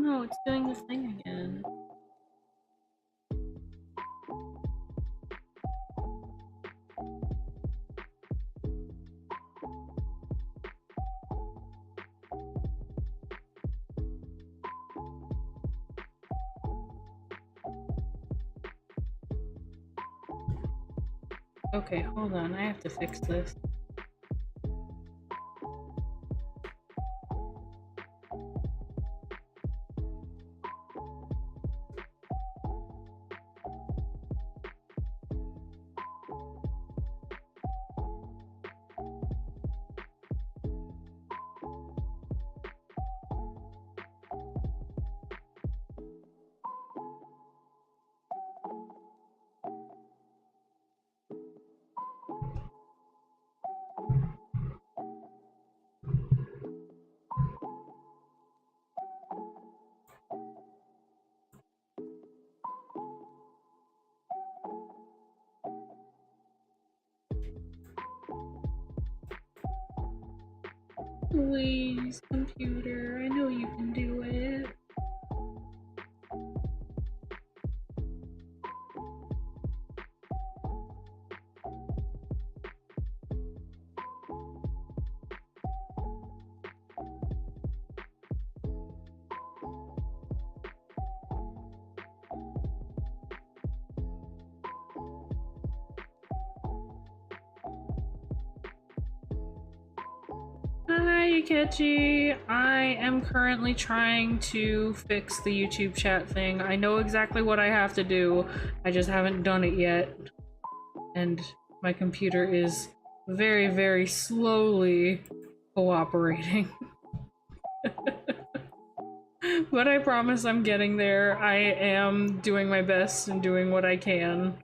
no, it's doing this thing again. Okay, hold on, I have to fix this. Please, computer, I know you can do it. Hi, Akechi. I am currently trying to fix the YouTube chat thing. I know exactly what I have to do. I just haven't done it yet. And my computer is very, very slowly cooperating. But I promise I'm getting there. I am doing my best and doing what I can.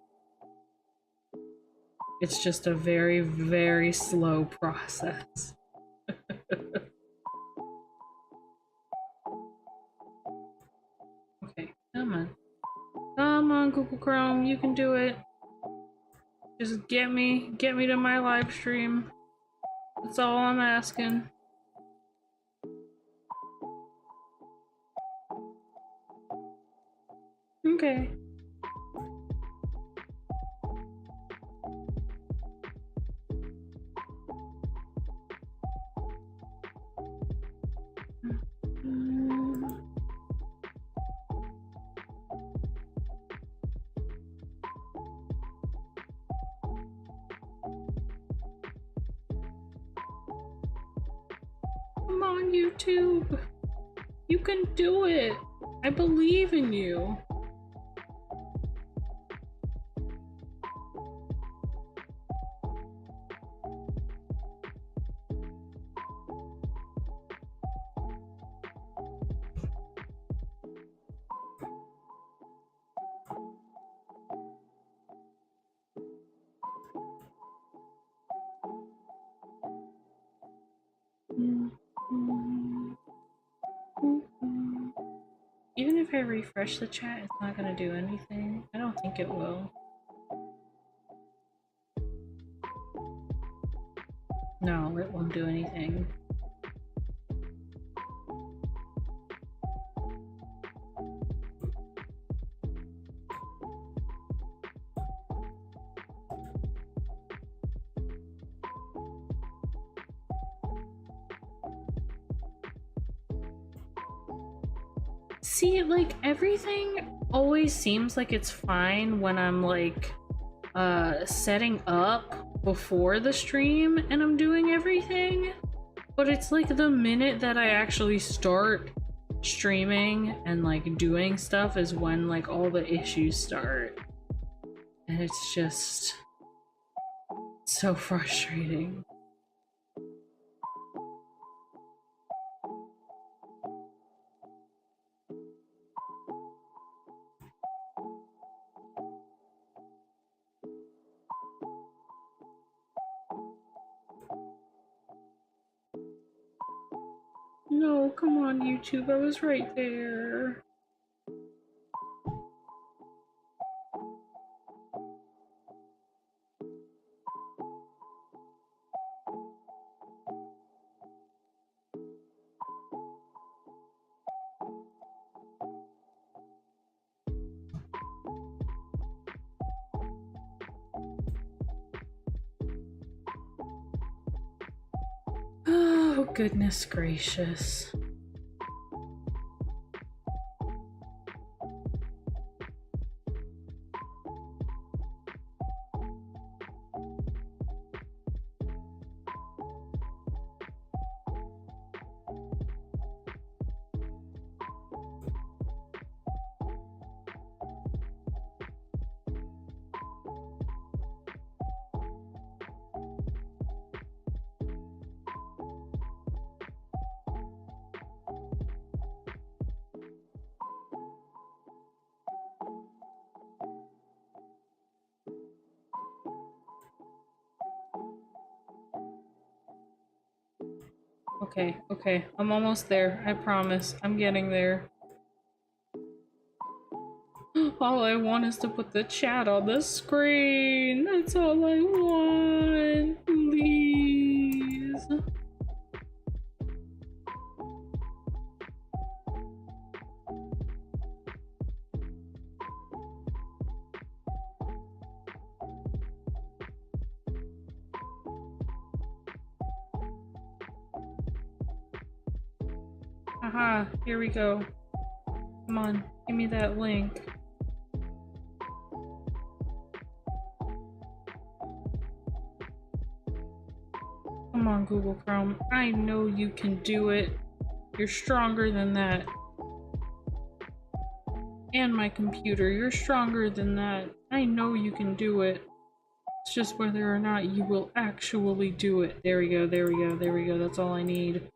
It's just a very, very slow process. Okay, come on. Come on, Google Chrome, you can do it. Just get me to my live stream. That's all I'm asking. Okay. Come on, YouTube. You can do it. I believe in you. Even if I refresh the chat, it's not gonna do anything. I don't think it will. No, it won't do anything. See, like, everything always seems like it's fine when I'm, like, setting up before the stream and I'm doing everything. But it's like the minute that I actually start streaming and, like, doing stuff is when, like, all the issues start. And it's just so frustrating. No, come on, YouTube, I was right there. Oh, goodness gracious. Okay, I'm almost there. I promise. I'm getting there. All I want is to put the chat on the screen. That's all I want. Please. Haha, here we go. Come on, give me that link. Come on, Google Chrome. I know you can do it. You're stronger than that. And my computer, you're stronger than that. I know you can do it. It's just whether or not you will actually do it. There we go, there we go, there we go. That's all I need.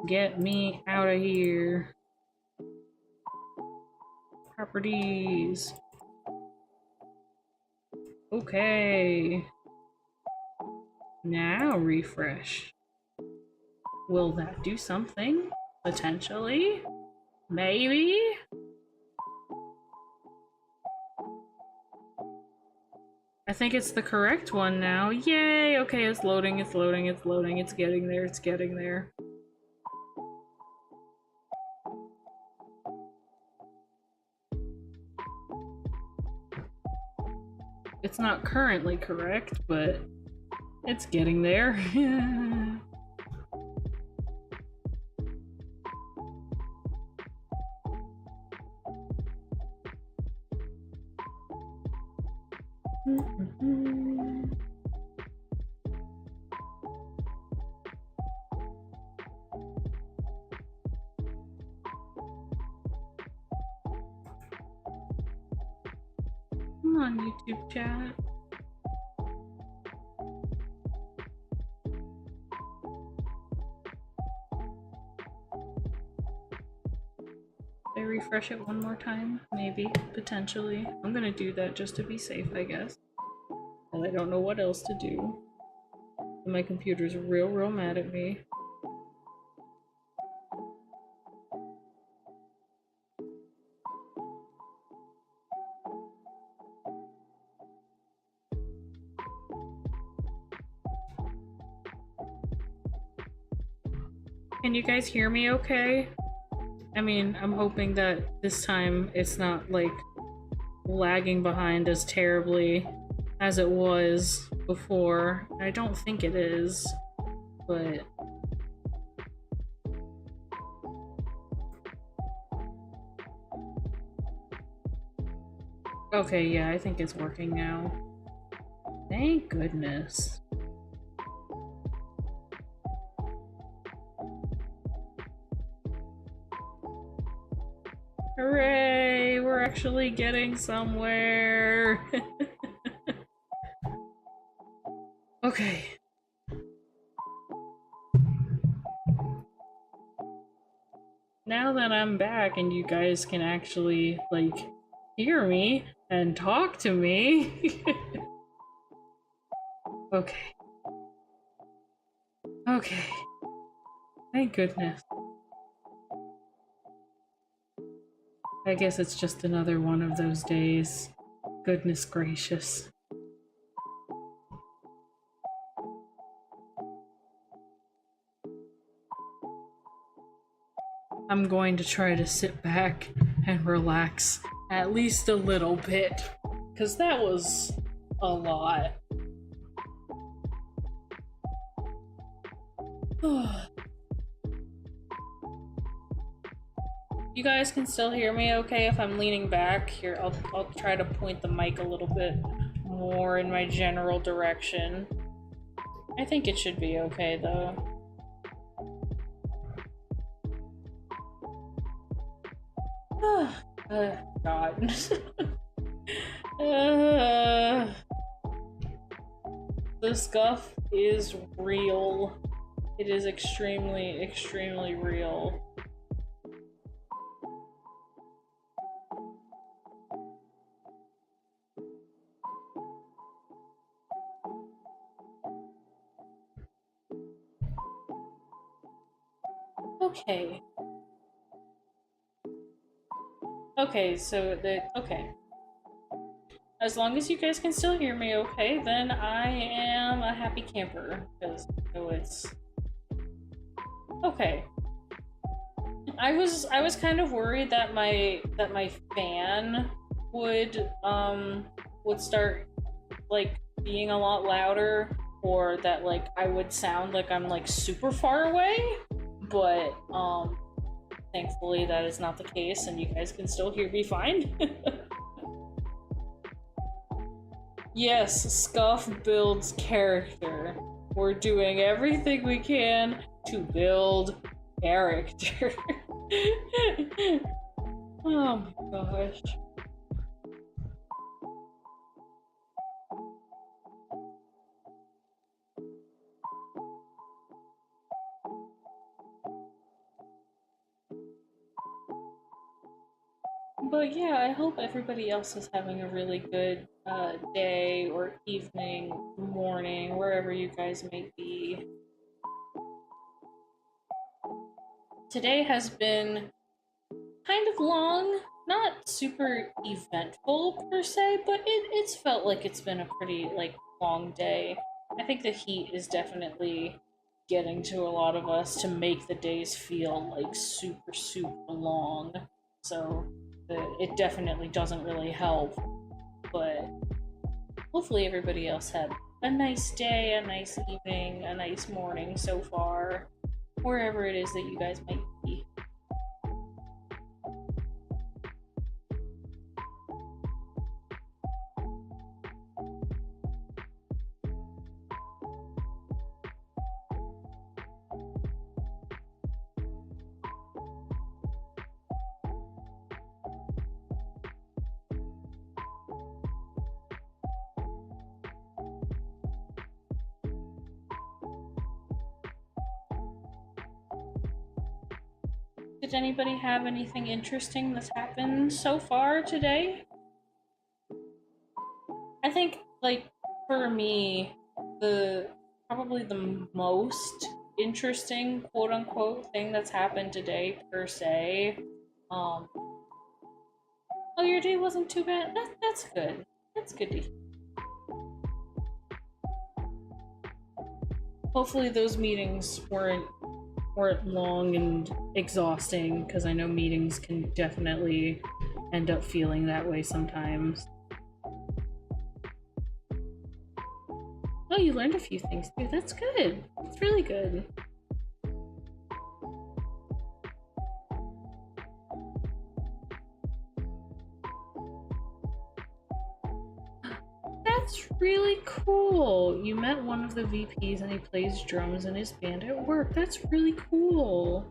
Get me out of here. Properties. Okay. Now refresh. Will that do something? Potentially? Maybe? I think it's the correct one now. Yay! Okay, it's loading, it's loading, it's loading, it's getting there, it's getting there. It's not currently correct, but it's getting there. Come on, YouTube chat. Should I refresh it one more time? Maybe, potentially. I'm gonna do that just to be safe, I guess. And I don't know what else to do. And my computer's real mad at me. Can you guys hear me okay? I mean, I'm hoping that this time it's not, like, lagging behind as terribly as it was before. I don't think it is, but... Okay, yeah, I think it's working now. Thank goodness. Hooray! We're actually getting somewhere! Okay. Now that I'm back and you guys can actually, like, hear me and talk to me. Okay. Okay. Thank goodness. I guess it's just another one of those days. Goodness gracious. I'm going to try to sit back and relax at least a little bit, because that was a lot. You guys can still hear me okay if I'm leaning back? Here, I'll try to point the mic a little bit more in my general direction. I think it should be okay, though. God. The scuff is real. It is extremely, extremely real. Okay. Okay, so okay. As long as you guys can still hear me okay, then I am a happy camper, because it's... Okay. I was kind of worried that my fan would start like being a lot louder, or that like I would sound like I'm like super far away, but thankfully that is not the case and you guys can still hear me fine. Yes, Scuff builds character. We're doing everything we can to build character. Oh my gosh. But yeah, I hope everybody else is having a really good day or evening, morning, wherever you guys may be. Today has been kind of long, not super eventful per se, but it's felt like it's been a pretty like long day. I think the heat is definitely getting to a lot of us to make the days feel like super, super long. So it definitely doesn't really help, but hopefully everybody else had a nice day, a nice evening, a nice morning so far, wherever it is that you guys might be. Did anybody have anything interesting that's happened so far today? I think, like, for me, probably the most interesting quote unquote thing that's happened today per se. Oh, your day wasn't too bad. That's good. That's good to hear. Hopefully those meetings weren't long and exhausting, because I know meetings can definitely end up feeling that way sometimes. Oh, you learned a few things too. That's good. That's really good. That's really cool. You met one of the VPs and he plays drums in his band at work. That's really cool.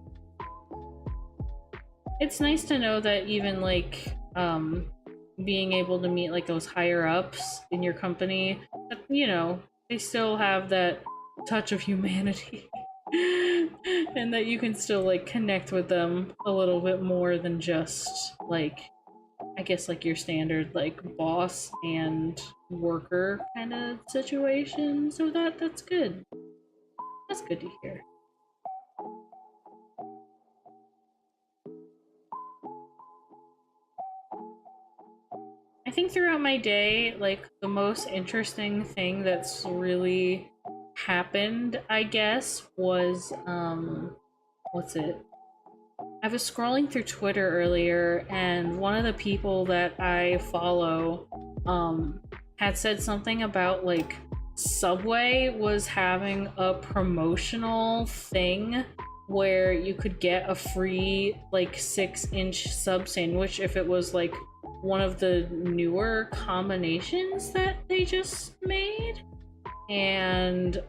It's nice to know that even like being able to meet like those higher ups in your company, that, you know, they still have that touch of humanity. And that you can still like connect with them a little bit more than just like, I guess, like your standard like boss and worker kind of situation. So that's good. That's good to hear. I think throughout my day, like the most interesting thing that's really happened, I guess, was what's it? I was scrolling through Twitter earlier, and one of the people that I follow had said something about like Subway was having a promotional thing where you could get a free like 6-inch sub sandwich if it was like one of the newer combinations that they just made. And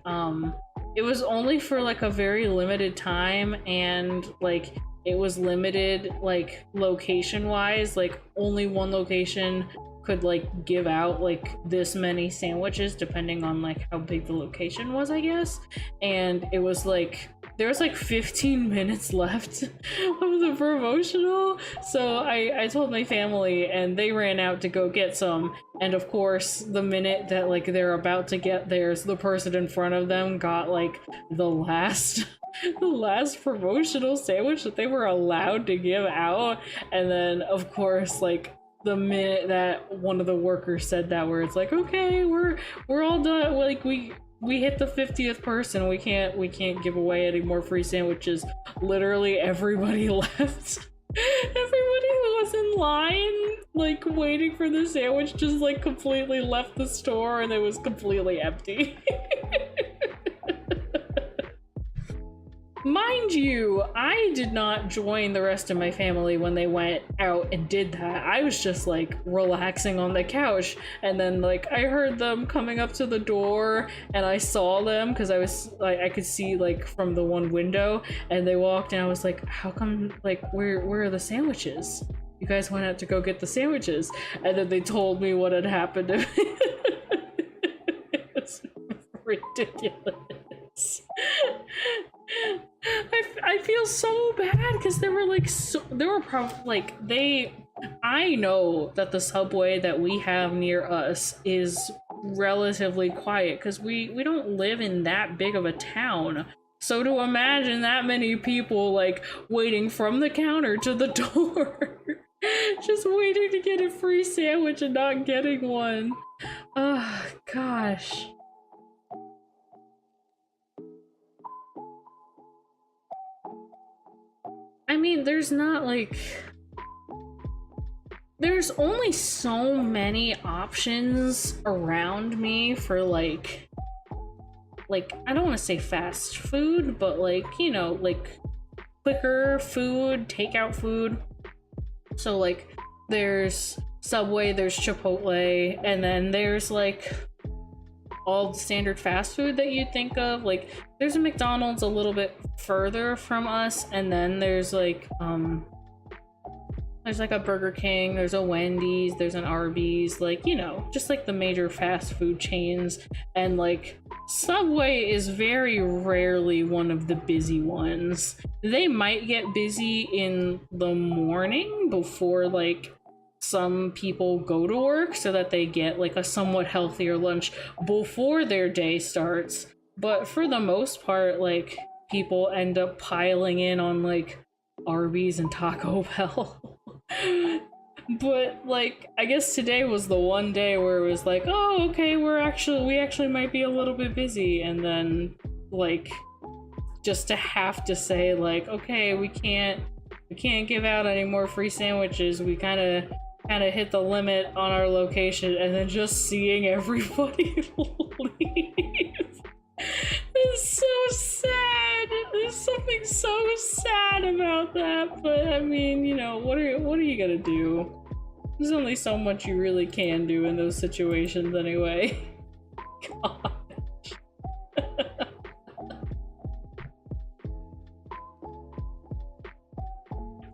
it was only for like a very limited time, and like it was limited like location wise, like only one location could like give out like this many sandwiches depending on like how big the location was, I guess. And it was like there was like 15 minutes left of the promotional, so I told my family and they ran out to go get some. And of course, the minute that like they're about to get theirs, the person in front of them got like the last the last promotional sandwich that they were allowed to give out. And then of course, like the minute that one of the workers said that, where it's like, okay, we're all done, like we hit the 50th person, we can't give away any more free sandwiches, literally everybody left. Everybody who was in line like waiting for the sandwich just like completely left the store, and it was completely empty. Mind you, I did not join the rest of my family when they went out and did that. I was just like relaxing on the couch, and then like I heard them coming up to the door, and I saw them because I was like I could see like from the one window, and they walked, and I was like, how come, like where are the sandwiches? You guys went out to go get the sandwiches. And then they told me what had happened to me. It was ridiculous. I feel so bad because there were probably like I know that the subway that we have near us is relatively quiet because we don't live in that big of a town. So to imagine that many people like waiting from the counter to the door, just waiting to get a free sandwich and not getting one. Oh gosh. I mean, there's only so many options around me for like I don't want to say fast food, but like, you know, like quicker food, takeout food. So like there's Subway, there's Chipotle, and then there's like all the standard fast food that you'd think of. Like there's a McDonald's a little bit further from us, and then there's like a Burger King, there's a Wendy's, there's an Arby's, like, you know, just like the major fast food chains. And like Subway is very rarely one of the busy ones. They might get busy in the morning before like some people go to work so that they get like a somewhat healthier lunch before their day starts. But for the most part, like people end up piling in on like Arby's and Taco Bell. But like I guess today was the one day where it was like, oh okay, we actually might be a little bit busy. And then like just to have to say like, okay, we can't give out any more free sandwiches, we kind of hit the limit on our location. And then just seeing everybody leave is so sad. There's something so sad about that. But I mean, you know, what are you gonna do? There's only so much you really can do in those situations anyway. God.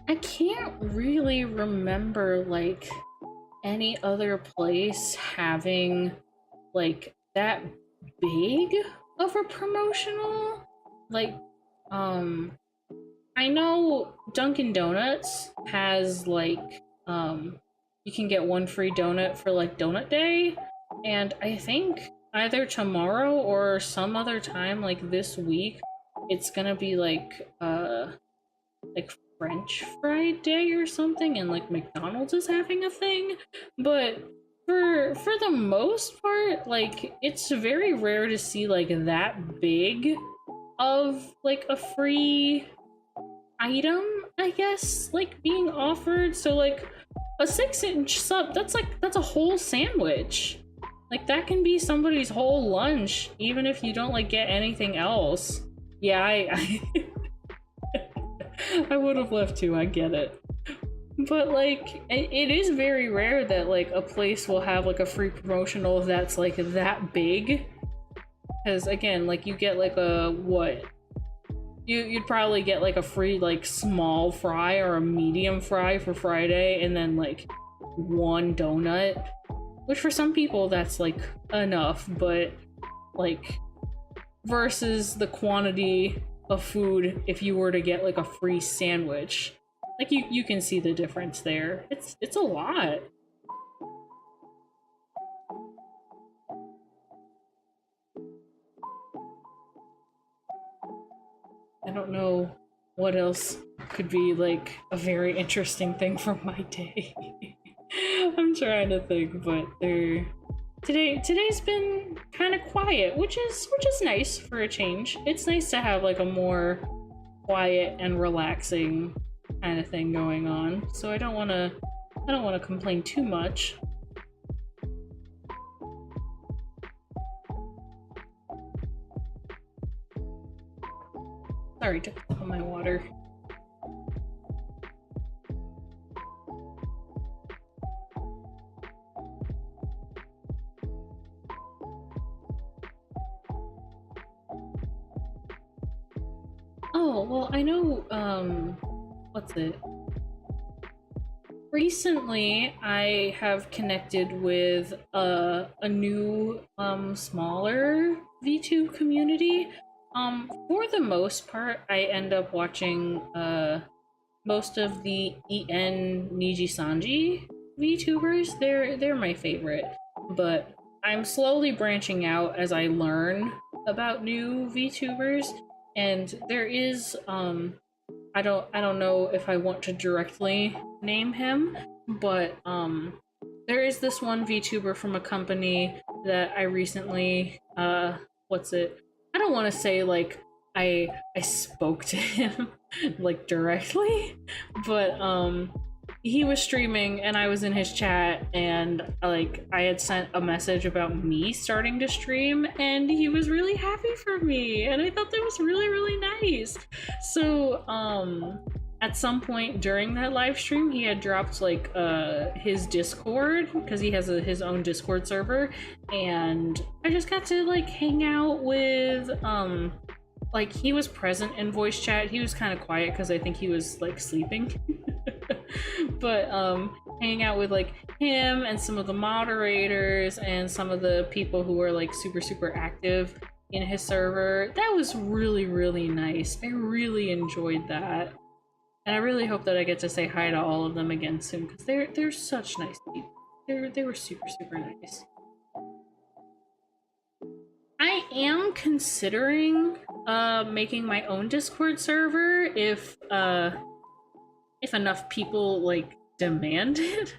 I can't really remember like any other place having like that big of a promotional. Like I know Dunkin' Donuts has like you can get one free donut for like donut day, and I think either tomorrow or some other time like this week it's gonna be like French fry day or something, and like McDonald's is having a thing. But for the most part, like it's very rare to see like that big of like a free item, I guess, like being offered. So like a 6-inch sub, that's a whole sandwich. Like that can be somebody's whole lunch, even if you don't like get anything else. Yeah, I would have left too, I get it. But like, it is very rare that like a place will have like a free promotional that's like that big. Because again, like you get like a what? You'd probably get like a free like small fry or a medium fry for Friday, and then like one donut, which for some people that's like enough, but like versus the quantity of food if you were to get like a free sandwich, like you can see the difference there. It's a lot. I don't know what else could be like a very interesting thing from my day. I'm trying to think, but today's been kind of quiet, which is nice for a change. It's nice to have like a more quiet and relaxing kind of thing going on. So I don't want to complain too much. Sorry, took all my water. Oh, well, I know, what's it? Recently, I have connected with a new, smaller VTube community. For the most part, I end up watching, most of the En Niji Sanji VTubers. They're my favorite, but I'm slowly branching out as I learn about new VTubers, and there is, I don't know if I want to directly name him, but there is this one VTuber from a company that I recently what's it? I don't want to say like I spoke to him like directly, but he was streaming and I was in his chat, and like I had sent a message about me starting to stream, and he was really happy for me, and I thought that was really nice. So at some point during that live stream, he had dropped like his Discord, because he has his own Discord server, and I just got to like hang out with like he was present in voice chat. He was kind of quiet because I think he was like sleeping. But hanging out with like him and some of the moderators and some of the people who were like super active in his server, that was really nice. I really enjoyed that, and I really hope that I get to say hi to all of them again soon, because they're such nice people. They were super nice. I am considering making my own Discord server if enough people like demand it,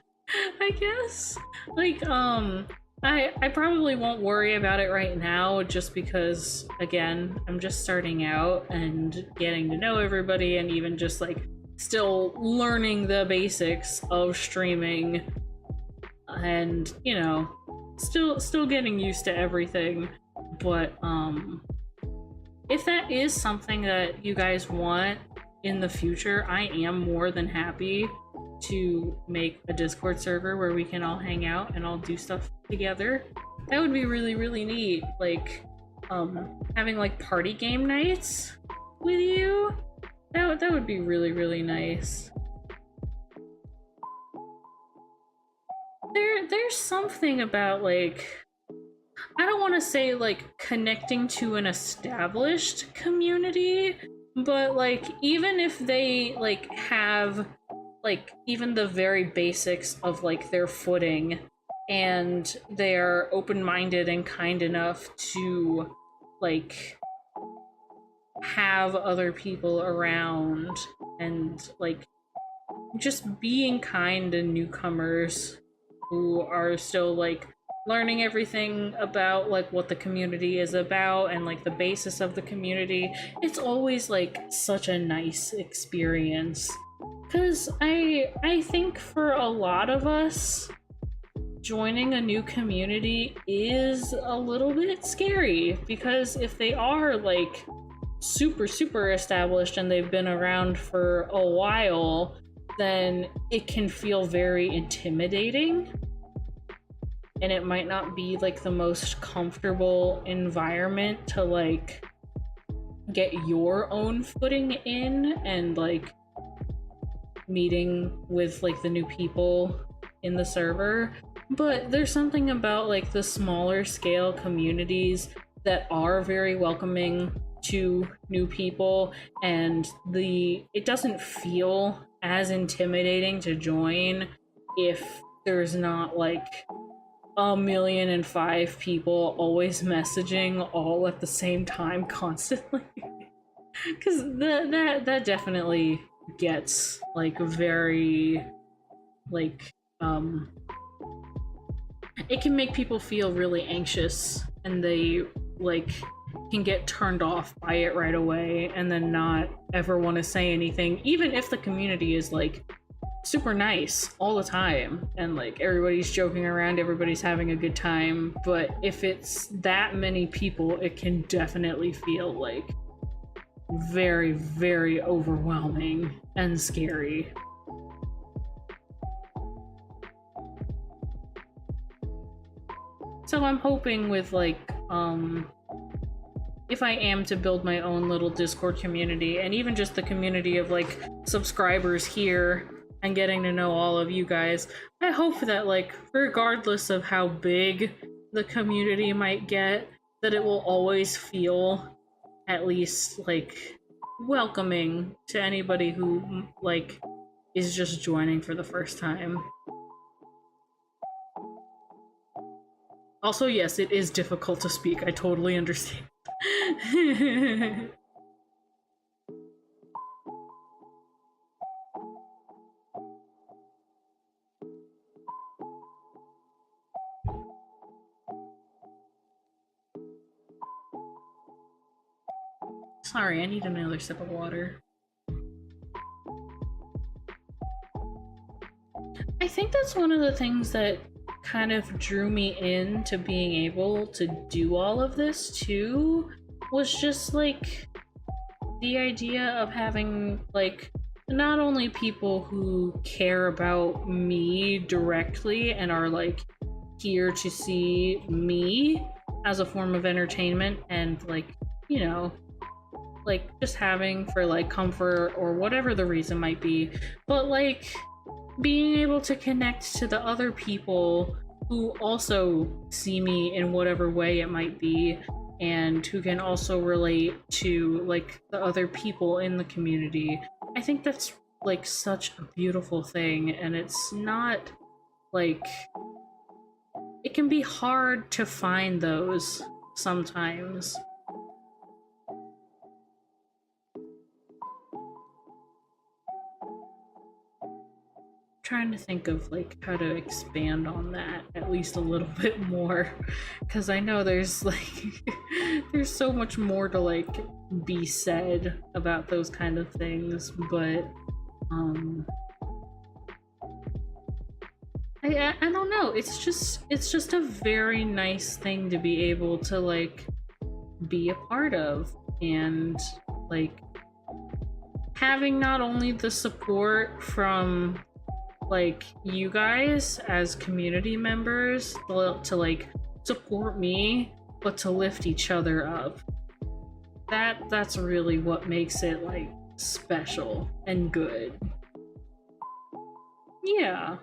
I guess. Like I probably won't worry about it right now, just because again, I'm just starting out and getting to know everybody, and even just like still learning the basics of streaming, and you know, still getting used to everything. But if that is something that you guys want in the future, I am more than happy to make a Discord server where we can all hang out and all do stuff together. That would be really neat. Like having like party game nights with you. That would be really nice. There's something about like, I don't want to say like connecting to an established community, but like even if they like have like even the very basics of like their footing, and they're open-minded and kind enough to like have other people around, and like just being kind to newcomers who are still like learning everything about like what the community is about and like the basis of the community. It's always like such a nice experience, because I think for a lot of us, joining a new community is a little bit scary, because if they are like super established and they've been around for a while, then it can feel very intimidating. And it might not be like the most comfortable environment to like get your own footing in and like meeting with like the new people in the server. But there's something about like the smaller scale communities that are very welcoming to new people, and it doesn't feel as intimidating to join if there's not like 1,000,005 people always messaging all at the same time constantly. Because that definitely gets like very like it can make people feel really anxious, and they like can get turned off by it right away and then not ever want to say anything, even if the community is like super nice all the time and like everybody's joking around, everybody's having a good time. But if it's that many people, it can definitely feel like very overwhelming and scary. So I'm hoping with like if I am to build my own little Discord community, and even just the community of like subscribers here and getting to know all of you guys, I hope that like regardless of how big the community might get, that it will always feel at least like welcoming to anybody who like is just joining for the first time. Also, yes, it is difficult to speak. I totally understand. Sorry, I need another sip of water. I think that's one of the things that kind of drew me into being able to do all of this too, was just like the idea of having like not only people who care about me directly and are like here to see me as a form of entertainment and like, you know, like just having for like comfort or whatever the reason might be, but like being able to connect to the other people who also see me in whatever way it might be, and who can also relate to like the other people in the community. I think that's like such a beautiful thing, and it's not like, it can be hard to find those sometimes. Trying to think of like how to expand on that at least a little bit more, because I know there's like there's so much more to like be said about those kind of things, but I don't know, it's just a very nice thing to be able to like be a part of, and like having not only the support from like you guys as community members to like support me, but to lift each other up. That's really what makes it like special and good. Yeah.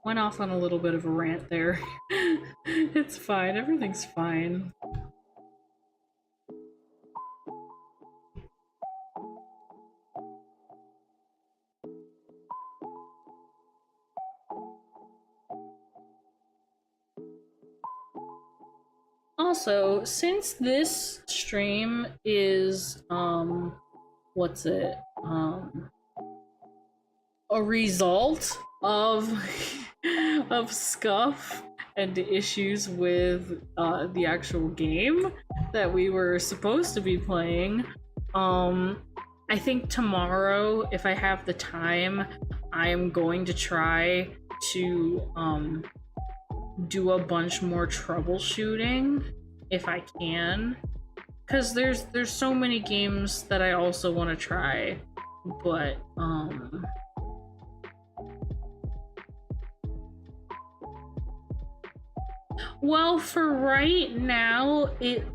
Went off on a little bit of a rant there. It's fine, everything's fine. Also, since this stream is what's it, a result of of scuff and issues with the actual game that we were supposed to be playing, I think tomorrow, if I have the time, I am going to try to do a bunch more troubleshooting if I can, because there's so many games that I also want to try, but well, for right now it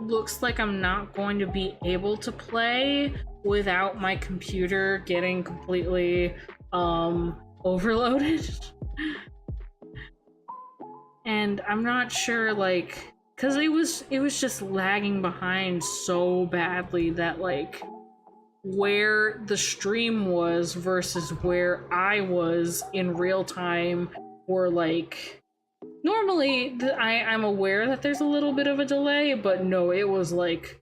looks like I'm not going to be able to play without my computer getting completely overloaded. And I'm not sure, like, because it was just lagging behind so badly that, like, where the stream was versus where I was in real time were, like, normally I'm aware that there's a little bit of a delay, but no, it was like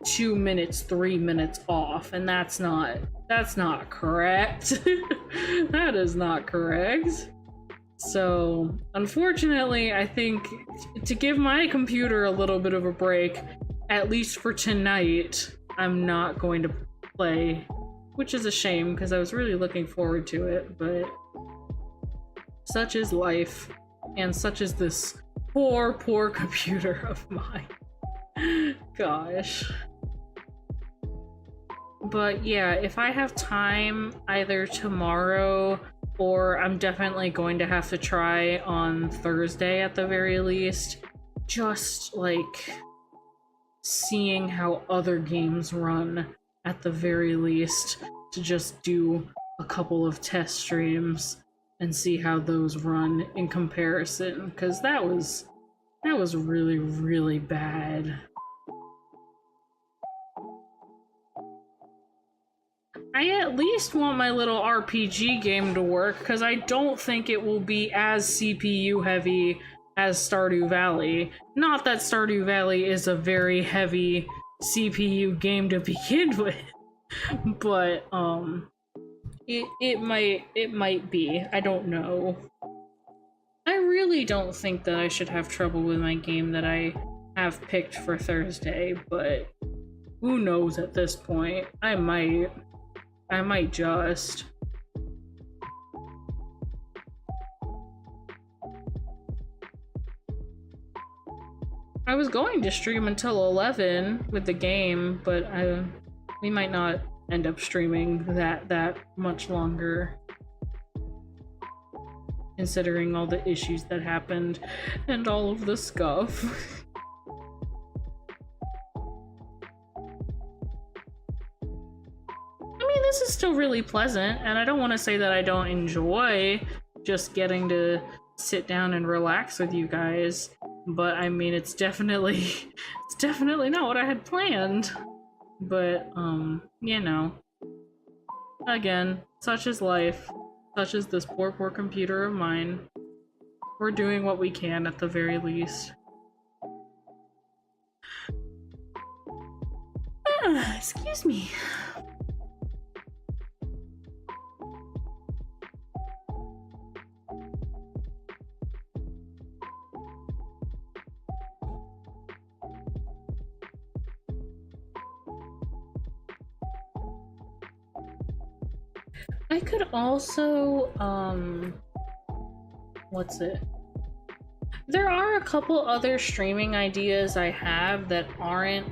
2 minutes, 3 minutes off, and that's not correct. That is not correct. So, unfortunately, I think to give my computer a little bit of a break, at least for tonight, I'm not going to play, which is a shame because I was really looking forward to it, but such is life, and such is this poor computer of mine. Gosh. But yeah, if I have time either tomorrow or I'm definitely going to have to try on Thursday at the very least, just like seeing how other games run at the very least, to just do a couple of test streams and see how those run in comparison, because that was really, really bad. I at least want my little RPG game to work, because I don't think it will be as CPU heavy as Stardew Valley. Not that Stardew Valley is a very heavy CPU game to begin with, but it might be. I don't know. I really don't think that I should have trouble with my game that I have picked for Thursday, but who knows at this point? I might just. I was going to stream until 11 with the game, but we might not end up streaming that much longer, considering all the issues that happened and all of the scuff. This is still really pleasant, and I don't want to say that I don't enjoy just getting to sit down and relax with you guys, but I mean, it's definitely not what I had planned. But you know, again, such is life, such is this poor computer of mine. We're doing what we can at the very least. Excuse me. I could also, what's it? There are a couple other streaming ideas I have that aren't,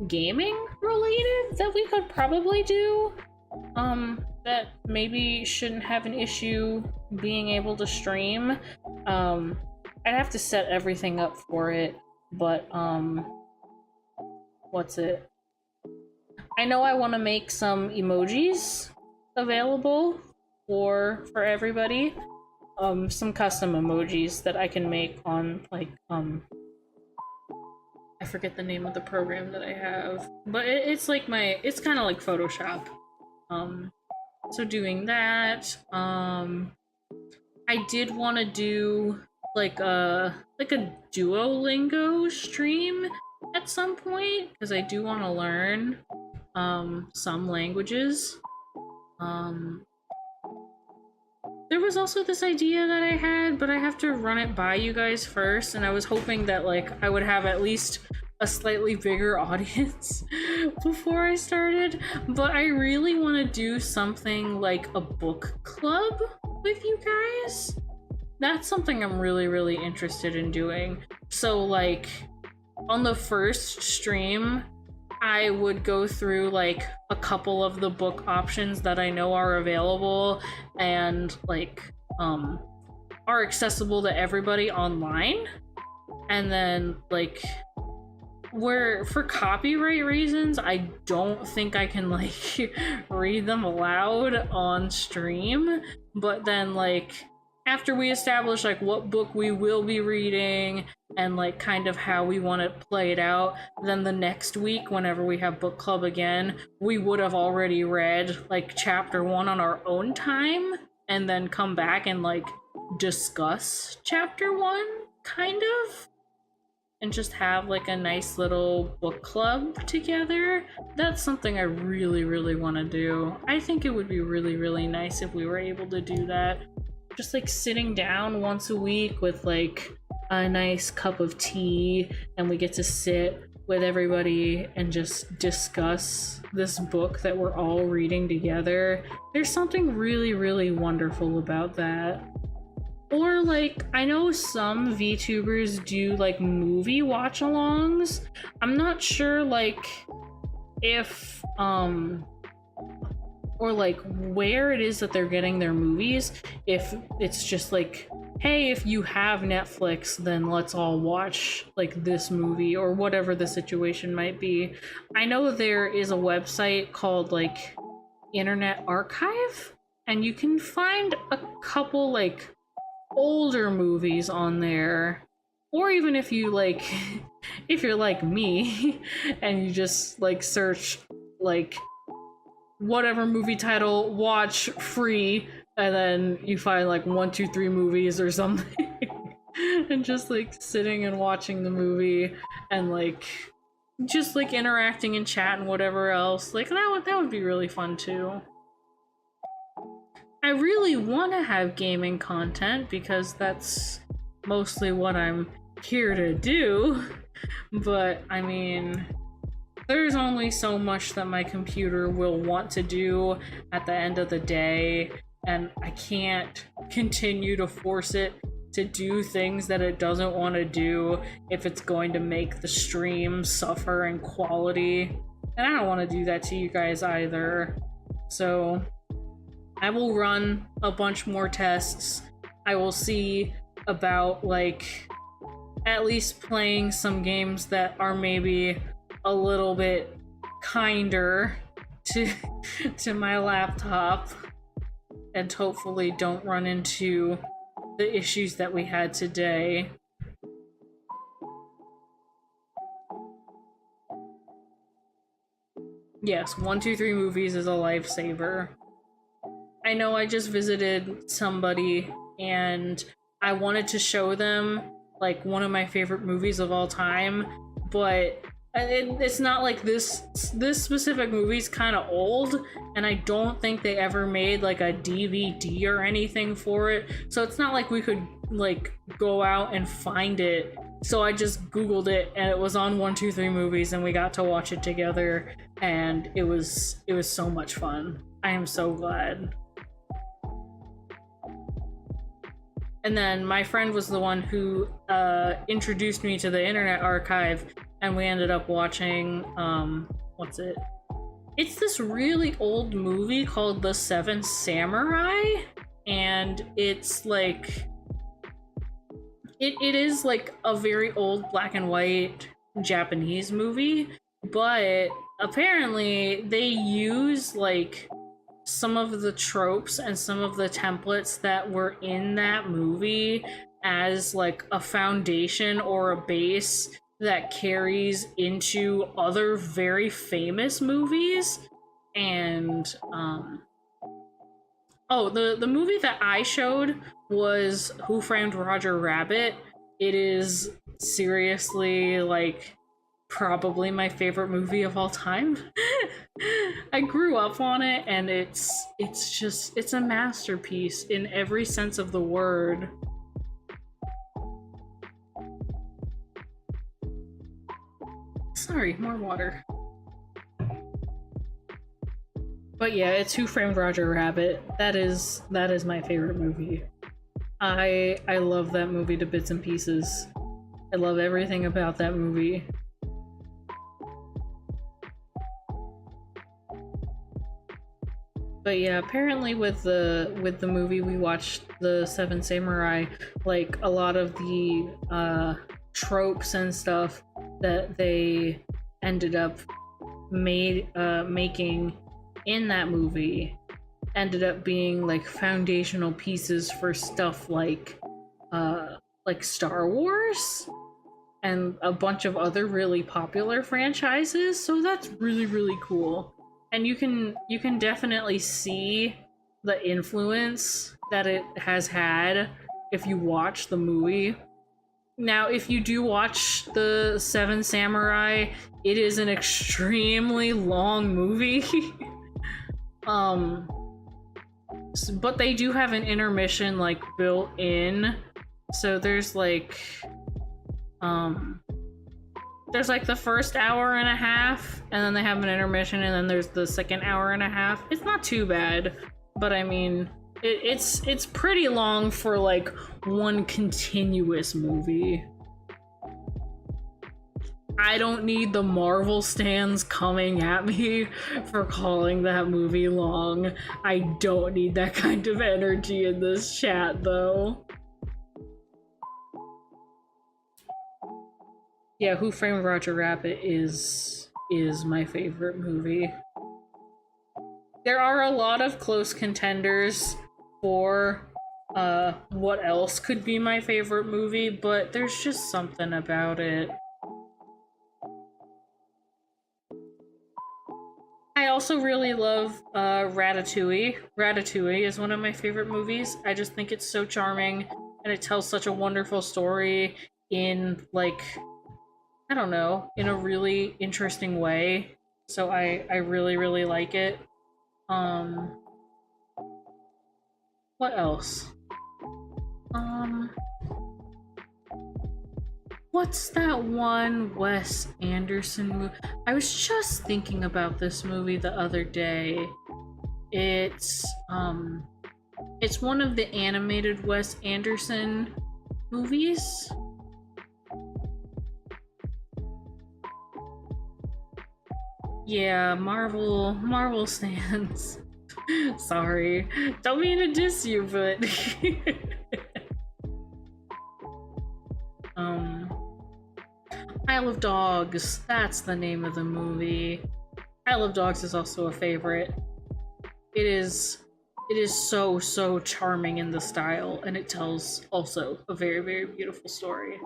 gaming related that we could probably do, that maybe shouldn't have an issue being able to stream. I'd have to set everything up for it, but, what's it? I know I want to make some emojis available for everybody. Some custom emojis that I can make on, like, I forget the name of the program that I have, but it's like it's kind of like Photoshop. So doing that. I did want to do like a Duolingo stream at some point, because I do want to learn some languages. There was also this idea that I had, but I have to run it by you guys first, and I was hoping that, like, I would have at least a slightly bigger audience before I started, but I really want to do something like a book club with you guys. That's something I'm really, really interested in doing. So, like, on the first stream, I would go through like a couple of the book options that I know are available and like are accessible to everybody online. And then like where for copyright reasons, I don't think I can like read them aloud on stream, but then like after we establish like what book we will be reading and like kind of how we want to play it out, then the next week whenever we have book club again, we would have already read like chapter 1 on our own time and then come back and like discuss chapter 1 kind of, and just have like a nice little book club together. That's something I really, really want to do. I think it would be really, really nice if we were able to do that. Just like sitting down once a week with like a nice cup of tea, and we get to sit with everybody and just discuss this book that we're all reading together. There's something really, really wonderful about that. Or like, I know some VTubers do like movie watch-alongs. I'm not sure like if or like where it is that they're getting their movies. If it's just like, hey, if you have Netflix, then let's all watch like this movie or whatever the situation might be. I know there is a website called like Internet Archive, and you can find a couple like older movies on there. Or even if you like if you're like me and you just like search like whatever movie title, watch free, and then you find like 1, 2, 3 movies or something and just like sitting and watching the movie and like just like interacting in chat and whatever else, like that would be really fun too. I really want to have gaming content because that's mostly what I'm here to do, but I mean, there's only so much that my computer will want to do at the end of the day, and I can't continue to force it to do things that it doesn't want to do if it's going to make the stream suffer in quality, and I don't want to do that to you guys either. So I will run a bunch more tests. I will see about like at least playing some games that are maybe a little bit kinder to my laptop, and hopefully don't run into the issues that we had today. Yes, 1, 2, 3 movies is a lifesaver. I know I just visited somebody and I wanted to show them like one of my favorite movies of all time, but it's not like this specific movie's kind of old, and I don't think they ever made like a DVD or anything for it, so it's not like we could like go out and find it. So I just googled it and it was on 1, 2, 3 movies, and we got to watch it together, and it was so much fun. I am so glad. And then my friend was the one who introduced me to the Internet Archive, and we ended up watching, what's it? It's this really old movie called The Seven Samurai, and it's like, it is like a very old black and white Japanese movie, but apparently they use like some of the tropes and some of the templates that were in that movie as like a foundation or a base that carries into other very famous movies. And the movie that I showed was Who Framed Roger Rabbit. It is seriously like probably my favorite movie of all time. I grew up on it, and it's a masterpiece in every sense of the word. Sorry, more water. But yeah, it's Who Framed Roger Rabbit. That is my favorite movie. I love that movie to bits and pieces. I love everything about that movie. But yeah, apparently with the movie we watched, the Seven Samurai, like a lot of the tropes and stuff that they ended up making in that movie ended up being like foundational pieces for stuff like Star Wars and a bunch of other really popular franchises. So that's really, really cool. And you can definitely see the influence that it has had if you watch the movie. Now, if you do watch the Seven Samurai, it is an extremely long movie. But they do have an intermission like built in. So there's like the first hour and a half, and then they have an intermission, and then there's the second hour and a half. It's not too bad, but I mean, it's pretty long for like one continuous movie. I don't need the Marvel stans coming at me for calling that movie long. I don't need that kind of energy in this chat, though. Yeah, Who Framed Roger Rabbit is my favorite movie. There are a lot of close contenders for what else could be my favorite movie, but there's just something about it. I also really love Ratatouille. Ratatouille is one of my favorite movies. I just think it's so charming, and it tells such a wonderful story in, like, I don't know, in a really interesting way. So I really, really like it. What else? What's that one Wes Anderson movie? I was just thinking about this movie the other day. It's one of the animated Wes Anderson movies. Yeah, Marvel stands. Sorry. Don't mean to diss you, but Isle of Dogs, that's the name of the movie. Isle of Dogs is also a favorite. It is so charming in the style, and it tells also a very, very beautiful story.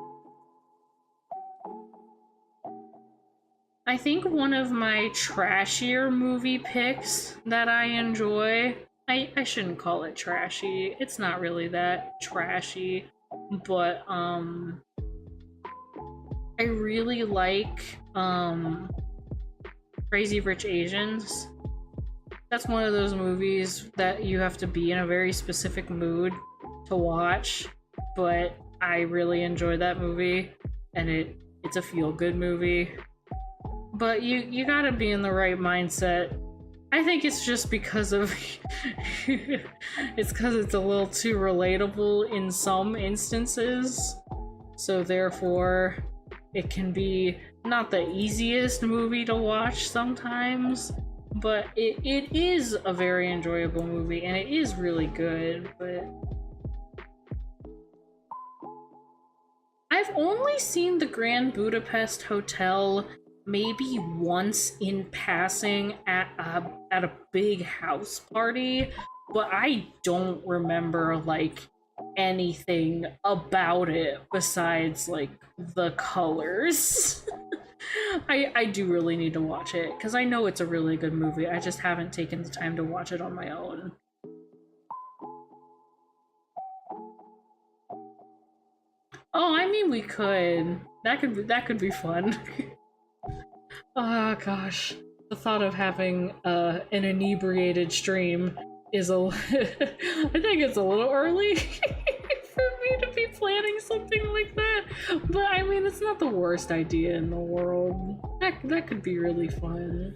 I think one of my trashier movie picks that I enjoy, I shouldn't call it trashy, it's not really that trashy, but I really like Crazy Rich Asians. That's one of those movies that you have to be in a very specific mood to watch, but I really enjoy that movie, and it's a feel-good movie. But you gotta be in the right mindset. I think it's just because of it's because it's a little too relatable in some instances, so therefore it can be not the easiest movie to watch sometimes, but it is a very enjoyable movie, and it is really good. But I've only seen the Grand Budapest Hotel maybe once in passing at a big house party, but I don't remember like anything about it besides like the colors. I do really need to watch it because I know it's a really good movie. I just haven't taken the time to watch it on my own. Oh, I mean, we could. That could be fun. Oh gosh, the thought of having an inebriated stream is I think it's a little early for me to be planning something like that. But I mean, it's not the worst idea in the world. That could be really fun.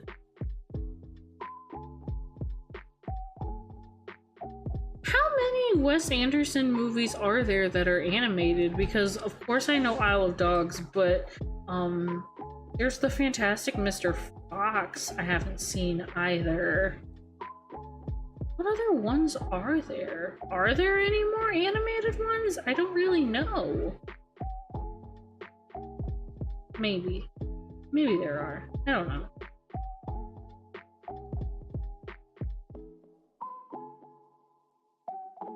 How many Wes Anderson movies are there that are animated? Because of course I know Isle of Dogs, but there's the Fantastic Mr. Fox I haven't seen either. What other ones are there? Are there any more animated ones? I don't really know. Maybe. Maybe there are. I don't know.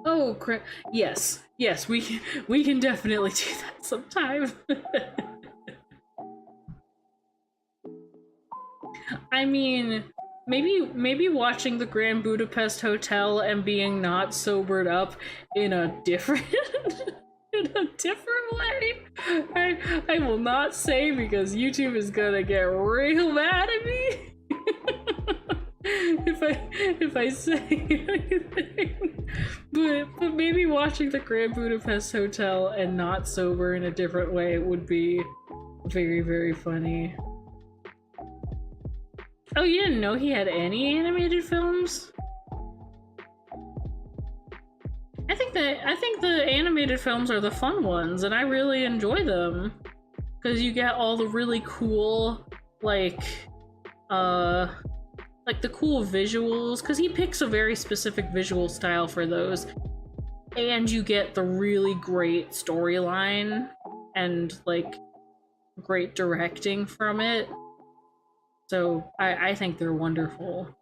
Oh, yes. Yes, we can definitely do that sometime. I mean, maybe watching the Grand Budapest Hotel and being not sobered up in a different in a different way. I will not say because YouTube is gonna get real mad at me if I say anything. But maybe watching the Grand Budapest Hotel and not sober in a different way would be very, very funny. Oh, you didn't know he had any animated films? I think the animated films are the fun ones, and I really enjoy them. Because you get all the really cool, like the cool visuals, because he picks a very specific visual style for those. And you get the really great storyline and, like, great directing from it. So I think they're wonderful.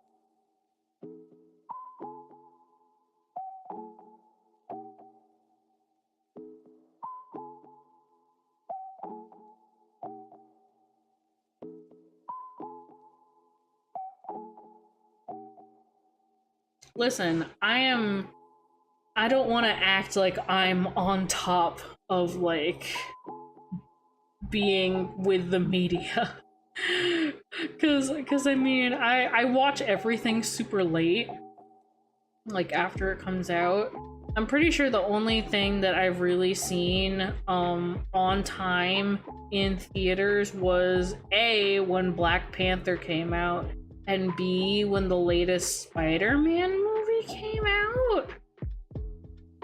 Listen, I don't want to act like I'm on top of, like, being with the media. Cause I mean, I watch everything super late, like after it comes out. I'm pretty sure the only thing that I've really seen on time in theaters was A, when Black Panther came out, and B, when the latest Spider-Man movie came out.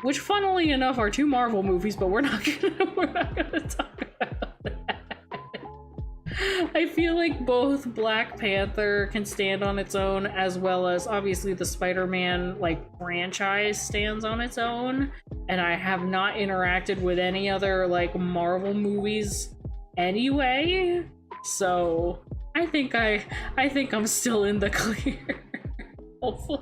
Which, funnily enough, are two Marvel movies, but we're not gonna talk about that. I feel like both Black Panther can stand on its own, as well as obviously the Spider-Man like franchise stands on its own, and I have not interacted with any other like Marvel movies anyway, so I think I'm still in the clear. Hopefully.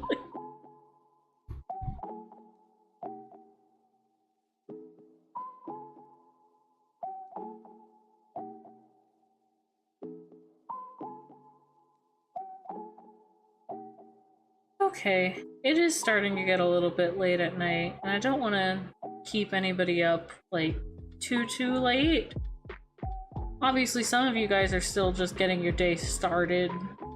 Okay, it is starting to get a little bit late at night, and I don't want to keep anybody up, like, too late. Obviously, some of you guys are still just getting your day started,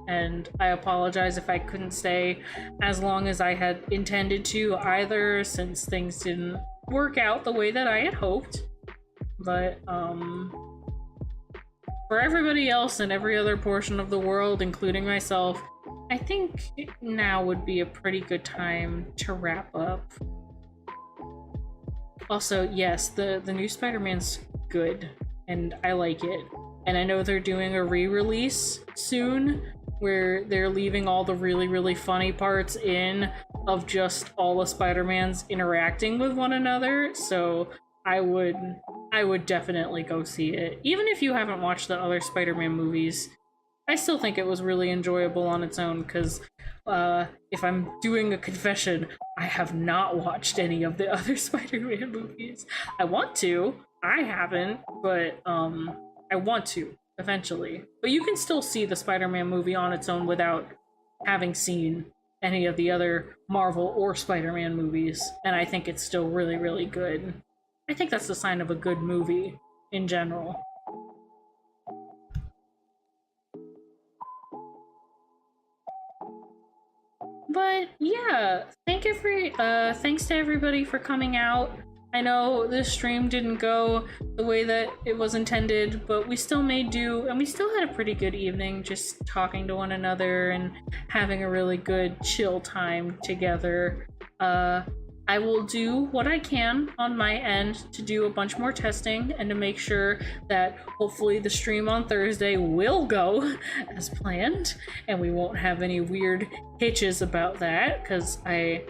and I apologize if I couldn't stay as long as I had intended to either, since things didn't work out the way that I had hoped. But, for everybody else in every other portion of the world, including myself, I think now would be a pretty good time to wrap up. Also, yes, the new Spider-Man's good, and I like it. And I know they're doing a re-release soon, where they're leaving all the really, really funny parts in of just all the Spider-Mans interacting with one another, so I would definitely go see it. Even if you haven't watched the other Spider-Man movies, I still think it was really enjoyable on its own, because if I'm doing a confession, I have not watched any of the other Spider-Man movies. I want to. I haven't, but I want to, eventually. But you can still see the Spider-Man movie on its own without having seen any of the other Marvel or Spider-Man movies, and I think it's still really, really good. I think that's the sign of a good movie, in general. But yeah, thanks to everybody for coming out. I know this stream didn't go the way that it was intended, but we still made do, and we still had a pretty good evening just talking to one another and having a really good chill time together. I will do what I can on my end to do a bunch more testing and to make sure that hopefully the stream on Thursday will go as planned and we won't have any weird hitches about that, because I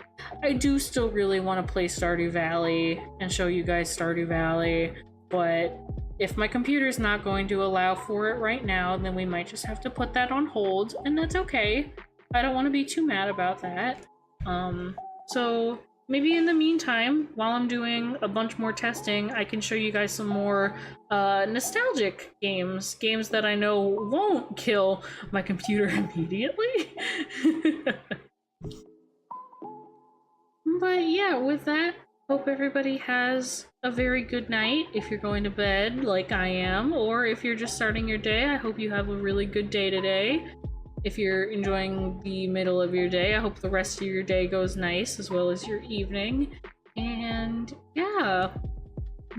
do still really want to play Stardew Valley and show you guys Stardew Valley, but if my computer's not going to allow for it right now, then we might just have to put that on hold, and that's okay. I don't want to be too mad about that. So maybe in the meantime, while I'm doing a bunch more testing, I can show you guys some more nostalgic games that I know won't kill my computer immediately. But yeah, with that, hope everybody has a very good night if you're going to bed like I am, or if you're just starting your day, I hope you have a really good day today. If you're enjoying the middle of your day, I hope the rest of your day goes nice, as well as your evening. And yeah,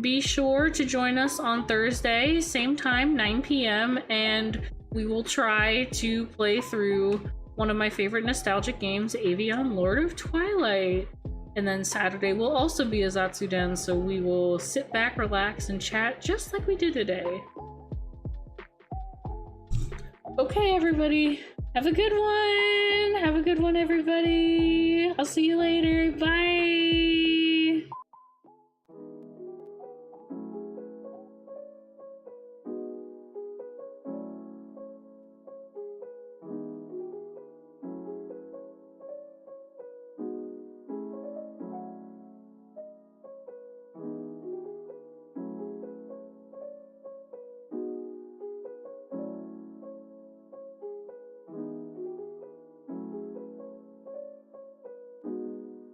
be sure to join us on Thursday, same time, 9 p.m, and we will try to play through one of my favorite nostalgic games, Avion Lord of Twilight. And then Saturday will also be a Zatsuden, so we will sit back, relax, and chat just like we did today. Okay, everybody. Have a good one. Have a good one, everybody. I'll see you later. Bye.